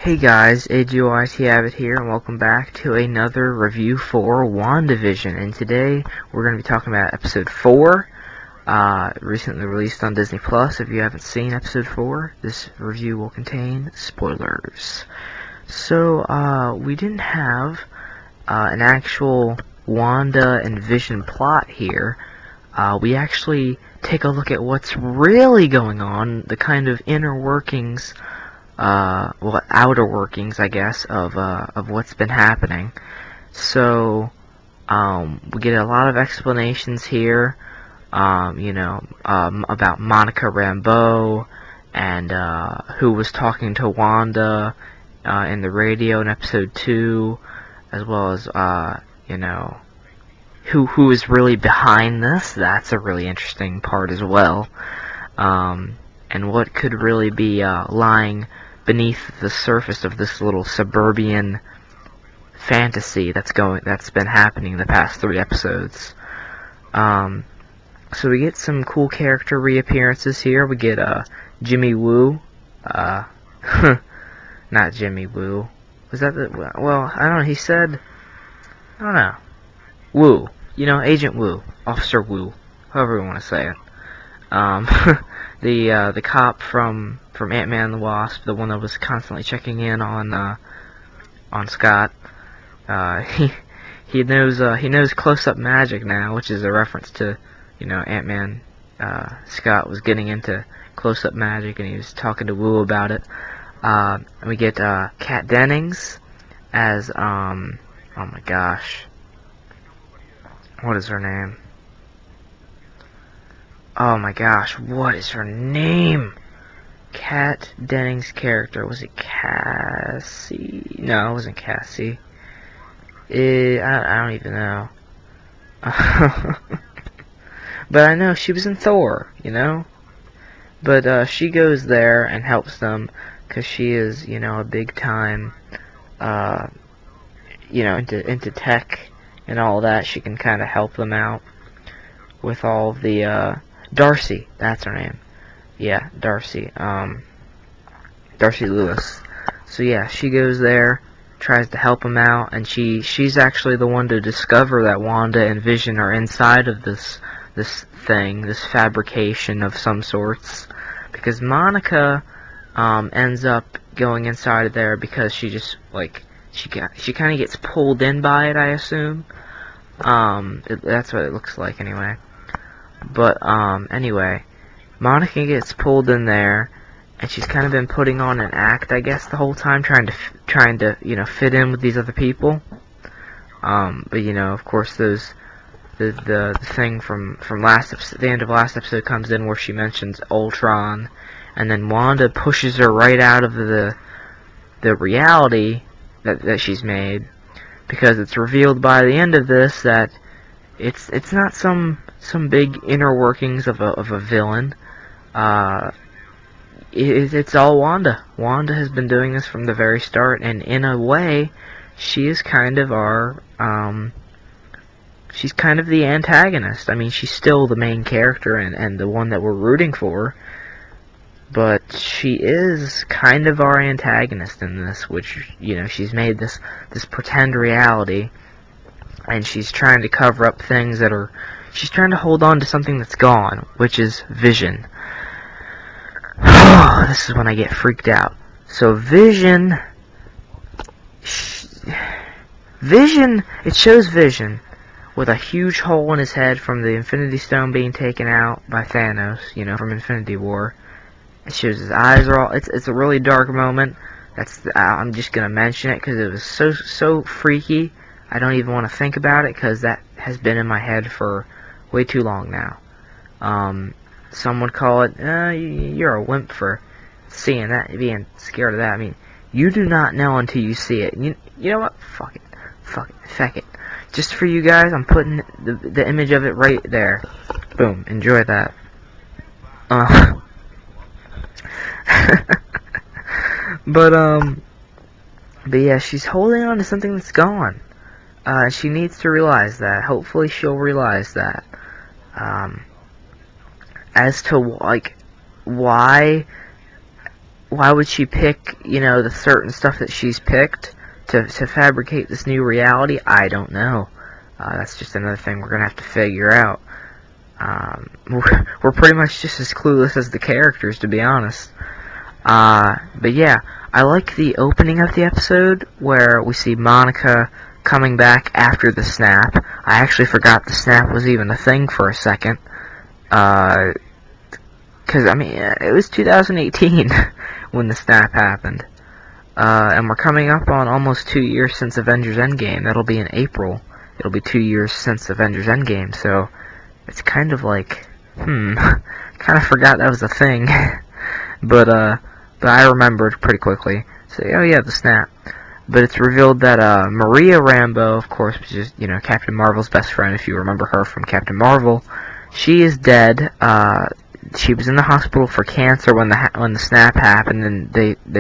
Hey guys, AGOIT Abbott here, and welcome back to another review for WandaVision. And today we're going to be talking about episode 4, recently released on Disney Plus. If you haven't seen episode 4, this review will contain spoilers. So, we didn't have an actual Wanda and Vision plot here. We actually take a look at what's really going on, the kind of inner workings, outer workings, I guess, of what's been happening. So, we get a lot of explanations here, about Monica Rambeau, and, who was talking to Wanda, in the radio in episode 2, as well as, who is really behind this. That's a really interesting part as well. And what could really be, lying beneath the surface of this little suburban fantasy that's been happening the past 3 episodes. So we get some cool character reappearances here. We get Jimmy Woo, not Jimmy Woo. Was that well, I don't know. He said, I don't know, Woo. Agent Woo, Officer Woo, however you want to say it. The cop from Ant-Man and the Wasp, the one that was constantly checking in on Scott. He knows close-up magic now, which is a reference to, Ant-Man. Scott was getting into close-up magic, and he was talking to Wu about it. And we get Kat Dennings as oh my gosh, what is her name? Oh my gosh, what is her name? Kat Dennings' character. Was it Cassie? No, it wasn't Cassie. I don't even know. But I know she was in Thor, But she goes there and helps them because she is, a big time, into tech and all that. She can kind of help them out with all the, Darcy, that's her name. Yeah, Darcy. Darcy Lewis. So yeah, she goes there, tries to help him out, and she's actually the one to discover that Wanda and Vision are inside of this thing, this fabrication of some sorts. Because Monica ends up going inside of there because she just she kind of gets pulled in by it, I assume. That's what it looks like anyway. But, anyway, Monica gets pulled in there, and she's kind of been putting on an act, I guess, the whole time, trying to, fit in with these other people. But, of course, the thing from the end of last episode comes in where she mentions Ultron, and then Wanda pushes her right out of the reality that she's made, because it's revealed by the end of this that it's not some big inner workings of a villain. It's all Wanda. Wanda has been doing this from the very start, and in a way, she is kind of she's kind of the antagonist. I mean, she's still the main character and the one that we're rooting for, but she is kind of our antagonist in this, which, she's made this pretend reality, and she's trying to cover up things she's trying to hold on to something that's gone, which is Vision. This is when I get freaked out. So Vision, it shows Vision with a huge hole in his head from the Infinity Stone being taken out by Thanos, from Infinity War. It shows his eyes are all, it's a really dark moment. I'm just gonna mention it because it was so freaky. I don't even want to think about it because that has been in my head for way too long now. Some would call it, you're a wimp for seeing that, being scared of that. I mean, you do not know until you see it. You know what? Fuck it. Just for you guys, I'm putting the image of it right there. Boom. Enjoy that. But yeah, she's holding on to something that's gone. She needs to realize that. Hopefully she'll realize that. As to, why why would she pick, the certain stuff that she's picked to fabricate this new reality? I don't know. That's just another thing we're gonna have to figure out. We're pretty much just as clueless as the characters, to be honest. But yeah, I like the opening of the episode where we see Monica coming back after the snap. I actually forgot the snap was even a thing for a second. Because, it was 2018 when the snap happened. And we're coming up on almost 2 years since Avengers Endgame. That'll be in April. It'll be 2 years since Avengers Endgame, so it's kind of like, kind of forgot that was a thing. but I remembered pretty quickly. So, oh yeah, the snap. But it's revealed that Maria Rambeau, of course, which is, Captain Marvel's best friend, if you remember her from Captain Marvel, she is dead. She was in the hospital for cancer when the snap happened, and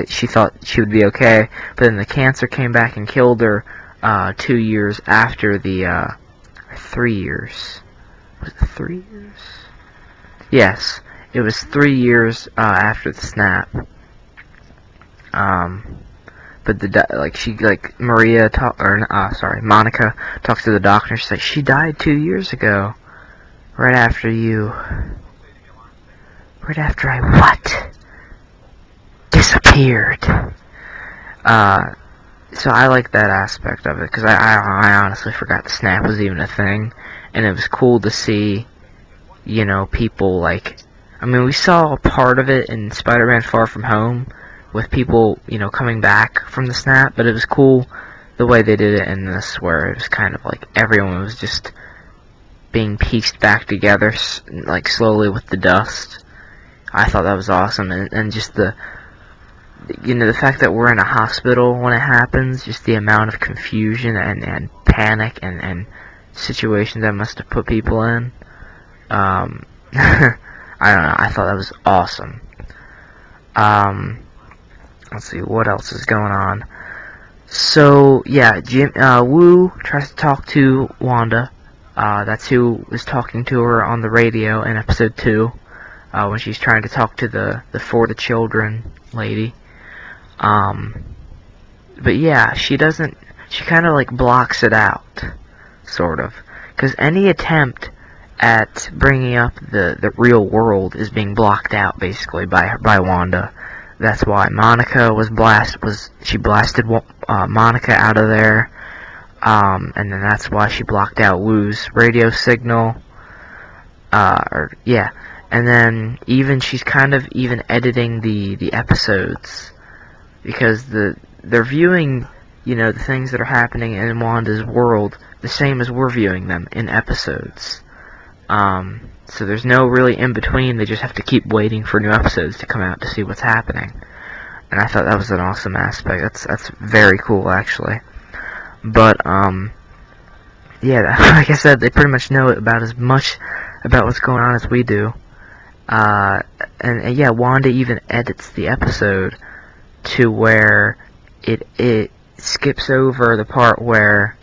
she thought she would be okay. But then the cancer came back and killed her 2 years after the 3 years. Was it 3 years? Yes, it was 3 years after the snap. But Monica talks to the doctor. She's like, she died 2 years ago, right after I what? Disappeared. So I like that aspect of it, because I honestly forgot the snap was even a thing, and it was cool to see, people we saw a part of it in Spider-Man Far From Home, with people, coming back from the snap, but it was cool the way they did it in this, where it was kind of like everyone was just being pieced back together, slowly with the dust. I thought that was awesome, and just the fact that we're in a hospital when it happens, just the amount of confusion and panic and situations that must have put people in. I don't know, I thought that was awesome. Let's see, what else is going on? So, yeah, Wu tries to talk to Wanda. That's who was talking to her on the radio in episode 2, when she's trying to talk to the For the Children lady. But yeah, she kind of blocks it out, sort of. Because any attempt at bringing up the real world is being blocked out, basically, by Wanda. That's why Monica she blasted Monica out of there, and then that's why she blocked out Wu's radio signal, and then she's kind of even editing the episodes, because they're viewing, the things that are happening in Wanda's world the same as we're viewing them in episodes. So there's no really in-between, they just have to keep waiting for new episodes to come out to see what's happening. And I thought that was an awesome aspect. That's very cool, actually. But, yeah, like I said, they pretty much know about as much about what's going on as we do. And yeah, Wanda even edits the episode to where it skips over the part where,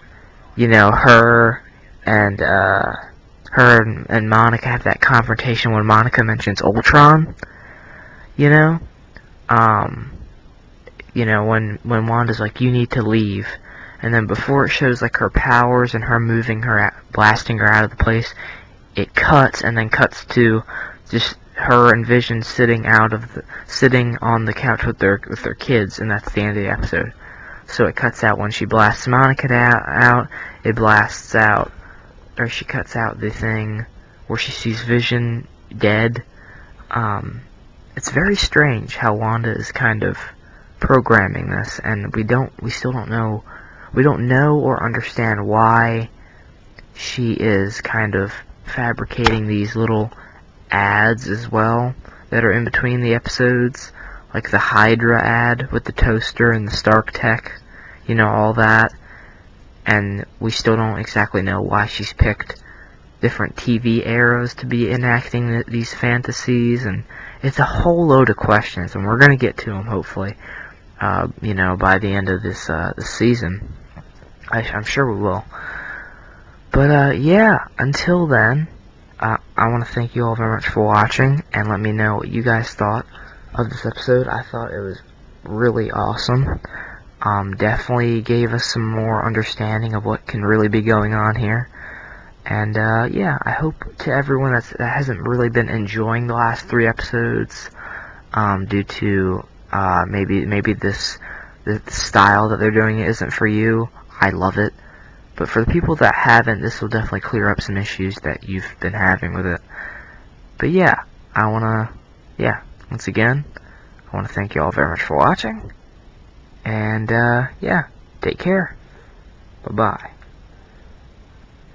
her and Monica have that confrontation when Monica mentions Ultron, when Wanda's like, you need to leave, and then before it shows her powers and her moving her, blasting her out of the place, it cuts, and then cuts to just her and Vision sitting on the couch with their kids, and that's the end of the episode. So it cuts out when she blasts Monica out, it blasts out, or she cuts out the thing where she sees Vision dead. It's very strange how Wanda is kind of programming this, and we still don't know or understand why she is kind of fabricating these little ads as well that are in between the episodes, like the Hydra ad with the toaster and the Stark tech, all that. And we still don't exactly know why she's picked different TV eras to be enacting these fantasies, and it's a whole load of questions, and we're going to get to them, hopefully, by the end of this season. I'm sure we will. But, yeah, until then, I want to thank you all very much for watching, and let me know what you guys thought of this episode. I thought it was really awesome. Definitely gave us some more understanding of what can really be going on here. And yeah, I hope to everyone that hasn't really been enjoying the last 3 episodes, due to maybe the style that they're doing it isn't for you. I love it, but for the people that haven't, this will definitely clear up some issues that you've been having with it. But yeah, once again, I wanna thank you all very much for watching, and yeah, take care. Bye bye.